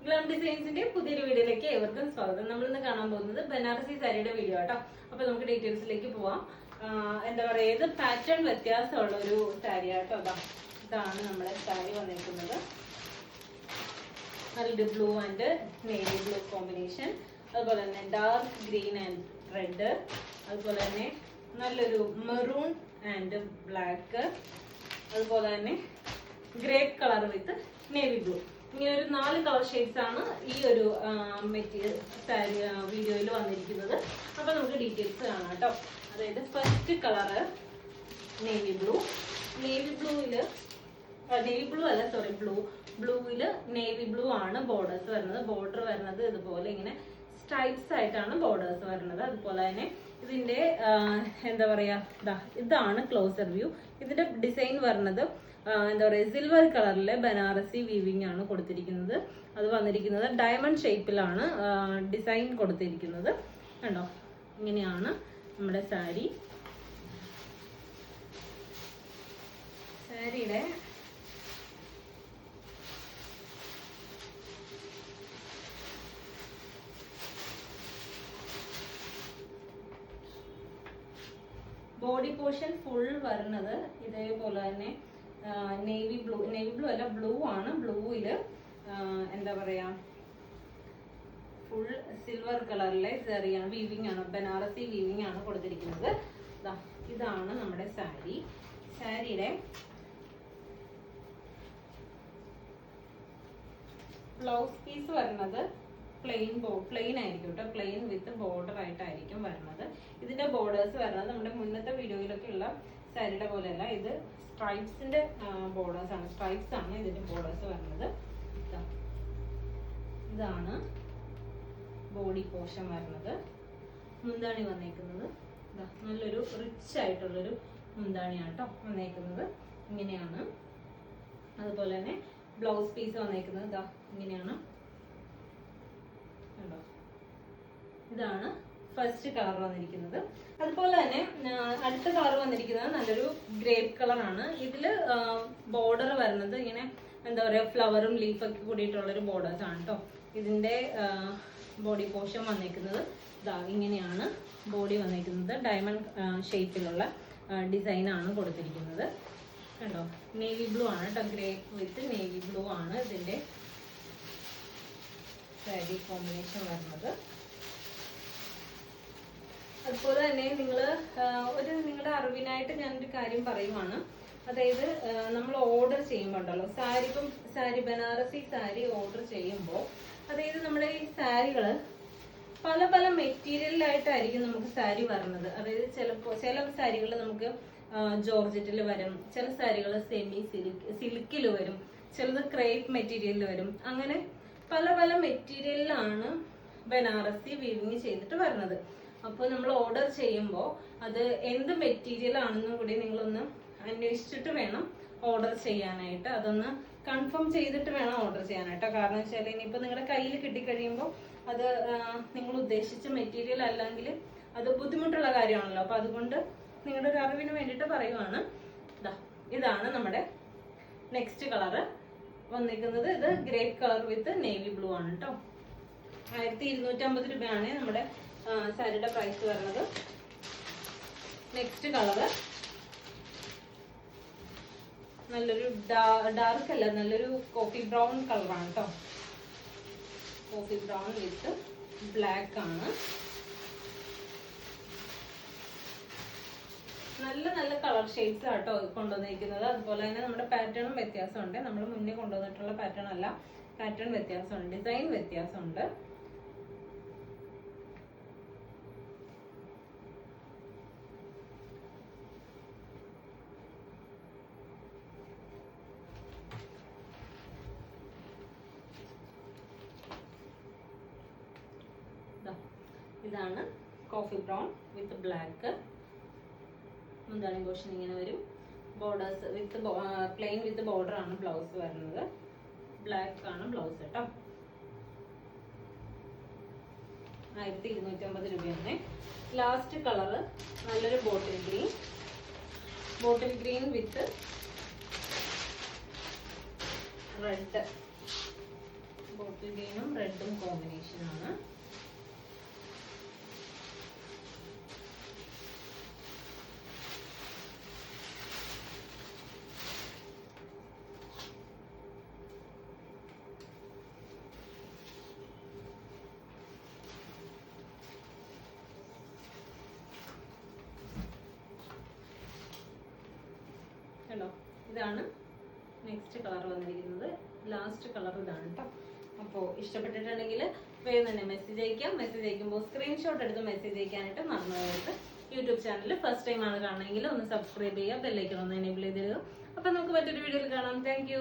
Glam ഡിസൈൻസിന്റെ പുതിയൊരു വീഡിയോയിലേക്ക് ഏവർക്കും സ്വാഗതം. നമ്മൾ ഇന്ന് കാണാൻ പോകുന്നത് ബനാറസി സാരിയുടെ വീഡിയോ ആട്ടോ. അപ്പൊ നമുക്ക് ഡീറ്റെയിൽസിലേക്ക് പോവാം. എന്താ പറയാ, ഇത് പാറ്റേൺ വ്യത്യാസമുള്ള ഒരു സാരി ആട്ടോ. ഇതാണ് നമ്മുടെ സാരി വന്നിരിക്കുന്നത്. നല്ല blue and navy blue combination, അതുപോലെ തന്നെ ഡാർക്ക് ഗ്രീൻ ആൻഡ് റെഡ്, അതുപോലെ തന്നെ നല്ലൊരു മെറൂൺ ആൻഡ് ബ്ലാക്ക്, അതുപോലെ തന്നെ ഗ്രേപ്പ് കളർ വിത്ത് നേവി ബ്ലൂ. ഇങ്ങനെ ഒരു 4 കളർ ഷെയ്ഡ്സ് ആണ് ഈ ഒരു മെറ്റീരിയൽ സാരി വീഡിയോയിൽ വന്നിരിക്കുന്നത്. അപ്പൊ നമുക്ക് ഡീറ്റെയിൽസ് കാണാം കേട്ടോ. അതായത് first colour navy blue. Navy ബ്ലൂവില് ബ്ലൂവില് നേവി ബ്ലൂ ആണ് ബോർഡേഴ്സ് വരുന്നത്. ബോർഡർ വരുന്നത് ഇതുപോലെ ഇങ്ങനെ സ്ട്രൈപ്സ് ആയിട്ടാണ് ബോർഡേഴ്സ് വരുന്നത്. അതുപോലെ തന്നെ ഇതിന്റെ എന്താ പറയാ, ഇതാണ് ക്ലോസർ വ്യൂ. ഇതിന്റെ ഡിസൈൻ വരുന്നത് എന്താ പറയുക, സിൽവർ കളറിലെ ബനാറസി വീവിംഗ് ആണ് കൊടുത്തിരിക്കുന്നത്. അത് വന്നിരിക്കുന്നത് ഡയമണ്ട് ഷേപ്പിലാണ് ഡിസൈൻ കൊടുത്തിരിക്കുന്നത്. കണ്ടോ, ഇങ്ങനെയാണ് നമ്മുടെ സാരിയുടെ ബോഡി പോർഷൻ ഫുൾ വരുന്നത് ഇതേപോലെ തന്നെ നേവി ബ്ലൂ അല്ല, ബ്ലൂ ആണ്. ബ്ലൂവില് എന്താ പറയാ, ഫുൾ സിൽവർ കളറിലെ സാരിയാണ്, വീവിംഗ് ആണ്, ബനാറസി വീവിംഗ് ആണ് കൊടുത്തിരിക്കുന്നത്. ഇതാണ് നമ്മുടെ സാരിയുടെ ബ്ലൗസ് പീസ് വരുന്നത് പ്ലെയിൻ ആയിരിക്കും കേട്ടോ. പ്ലെയിൻ വിത്ത് ബോർഡർ ആയിട്ടായിരിക്കും വരുന്നത്. ഇതിന്റെ ബോർഡേഴ്സ് വരുന്നത് നമ്മുടെ മുന്നത്തെ വീഡിയോയിലൊക്കെ ഉള്ള സാരിയുടെ പോലെയല്ല. ഇത് സ്ട്രൈപ്സിന്റെ ബോർഡേഴ്സ് ആണ്. സ്ട്രൈപ്സ് ആണ് ഇതിന്റെ ബോർഡേഴ്സ് വരുന്നത്. ഇതാണ് ബോഡി പോർഷൻ വരുന്നത്. മുന്താണി വന്നേക്കുന്നത് നല്ലൊരു റിച്ച് ആയിട്ടുള്ളൊരു മുന്താണിയാണ് കേട്ടോ വന്നേക്കുന്നത്. ഇങ്ങനെയാണ്. അതുപോലെ തന്നെ ബ്ലൗസ് പീസ് വന്നേക്കുന്നത് ഇങ്ങനെയാണ്. കണ്ടോ, ഇതാണ് ഫസ്റ്റ് കളർ വന്നിരിക്കുന്നത്. അതുപോലെ തന്നെ അടുത്ത കളർ വന്നിരിക്കുന്നത് നല്ലൊരു ഗ്രേപ്പ് കളർ ആണ്. ഇതില് ബോർഡർ വരുന്നത് ഇങ്ങനെ എന്താ പറയാ, ഫ്ലവറും ലീഫൊക്കെ കൂടിയിട്ടുള്ളൊരു ബോർഡേഴ്സ് ആണ് കേട്ടോ. ഇതിന്റെ ബോഡി പോർഷൻ വന്നിരിക്കുന്നത് ഇങ്ങനെയാണ്. ബോഡി വന്നിരിക്കുന്നത് ഡയമണ്ട് ഷേപ്പിലുള്ള ഡിസൈൻ ആണ് കൊടുത്തിരിക്കുന്നത്. കണ്ടോ, നേവി ബ്ലൂ ആണ് കേട്ടോ. ഗ്രേപ്പ് വിത്ത് നേവി ബ്ലൂ ആണ് ഇതിന്റെ സാരി കോമ്പിനേഷൻ വരുന്നത്. അതുപോലെ തന്നെ നിങ്ങളുടെ അറിവിനായിട്ട് ഞാനൊരു കാര്യം പറയുവാണ്. അതായത് നമ്മൾ ഓർഡർ ചെയ്യുമ്പോൾ ഉണ്ടല്ലോ, സാരി ബനാറസി സാരി ഓർഡർ ചെയ്യുമ്പോൾ, അതായത് നമ്മുടെ ഈ സാരികള് പല പല മെറ്റീരിയലിലായിട്ടായിരിക്കും നമുക്ക് സാരി വരുന്നത്. അതായത് ചില സാരികൾ നമുക്ക് ജോർജറ്റിൽ വരും, ചില സാരികൾ സെമി സിൽക്കിൽ വരും, ചിലത് ക്രേപ്പ് മെറ്റീരിയലിൽ വരും. അങ്ങനെ പല പല മെറ്റീരിയലിലാണ് ബനാറസി വീവിങ് ചെയ്തിട്ട് വരുന്നത്. അപ്പോൾ നമ്മൾ ഓർഡർ ചെയ്യുമ്പോൾ അത് എന്ത് മെറ്റീരിയൽ ആണെന്നും കൂടി നിങ്ങളൊന്ന് അന്വേഷിച്ചിട്ട് വേണം ഓർഡർ ചെയ്യാനായിട്ട്. അതൊന്ന് കൺഫേം ചെയ്തിട്ട് വേണം ഓർഡർ ചെയ്യാനായിട്ട്. കാരണം വെച്ചാൽ ഇനിയിപ്പോൾ നിങ്ങളുടെ കയ്യിൽ കിട്ടിക്കഴിയുമ്പോൾ അത് നിങ്ങൾ ഉദ്ദേശിച്ച മെറ്റീരിയൽ അല്ലെങ്കിൽ അത് ബുദ്ധിമുട്ടുള്ള കാര്യമാണല്ലോ. അപ്പൊ അതുകൊണ്ട് നിങ്ങളുടെ ഒരു അറിവിന് വേണ്ടിയിട്ട് പറയുവാണ്. ഇതാണ് നമ്മുടെ നെക്സ്റ്റ് കളറ് വന്നിരിക്കുന്നത്. ഇത് ഗ്രേപ്പ് കളർ വിത്ത് നേവി ബ്ലൂ ആണ് കേട്ടോ. 1250 രൂപയാണ് നമ്മുടെ സാരിയുടെ പ്രൈസ് വരുന്നത്. നെക്സ്റ്റ് കളറ് നല്ലൊരു ഡാർക്ക് അല്ല, നല്ലൊരു കോഫി ബ്രൗൺ കളറാണ് കേട്ടോ. കോഫി ബ്രൗൺ വിത്ത് ബ്ലാക്ക് ആണ്. നല്ല നല്ല കളർ ഷെയ്ഡ്സ് ആട്ടോ കൊണ്ടുവന്നിരിക്കുന്നത്. അതുപോലെ തന്നെ നമ്മുടെ പാറ്റേണും വ്യത്യാസമുണ്ട്. നമ്മൾ മുന്നേ കൊണ്ടുവന്നിട്ടുള്ള പാറ്റേൺ അല്ല, പാറ്റേൺ വ്യത്യാസമുണ്ട്, ഡിസൈൻ വ്യത്യാസമുണ്ട്. ഇതാണ് കോഫി ബ്രൗൺ വിത്ത് ബ്ലാക്ക്. മുന്താണി പോർഷൻ ഇങ്ങനെ വരും. Borders with plain with border ആണ് ബ്ലൗസ് വരുന്നത്. ബ്ലാക്ക് ആണ് ബ്ലൗസ് കേട്ടോ. 1250 രൂപയാണ്. ലാസ്റ്റ് കളറ് നല്ലൊരു ബോട്ടിൽ ഗ്രീൻ വിത്ത് റെഡ്. ബോട്ടിൽ ഗ്രീനും റെഡും കോമ്പിനേഷൻ ആണ്. ഹലോ, ഇതാണ് നെക്സ്റ്റ് കളർ വന്നിരിക്കുന്നത്. ലാസ്റ്റ് കളർ ഇതാണ് കേട്ടോ. അപ്പോൾ ഇഷ്ടപ്പെട്ടിട്ടുണ്ടെങ്കിൽ വേഗം തന്നെ മെസ്സേജ് അയക്കാം. മെസ്സേജ് അയക്കുമ്പോൾ സ്ക്രീൻഷോട്ട് എടുത്ത് മെസ്സേജ് അയക്കാനായിട്ട് മറന്നു പോകരുത്. യൂട്യൂബ് ചാനൽ ഫസ്റ്റ് ടൈം ആണ് കാണണമെങ്കിൽ ഒന്ന് സബ്സ്ക്രൈബ് ചെയ്യുക, ബെല്ലൈക്കൺ ഒന്ന് എനേബിൾ ചെയ്തിടുക. അപ്പോൾ നമുക്ക് മറ്റൊരു വീഡിയോയിൽ കാണാം. താങ്ക്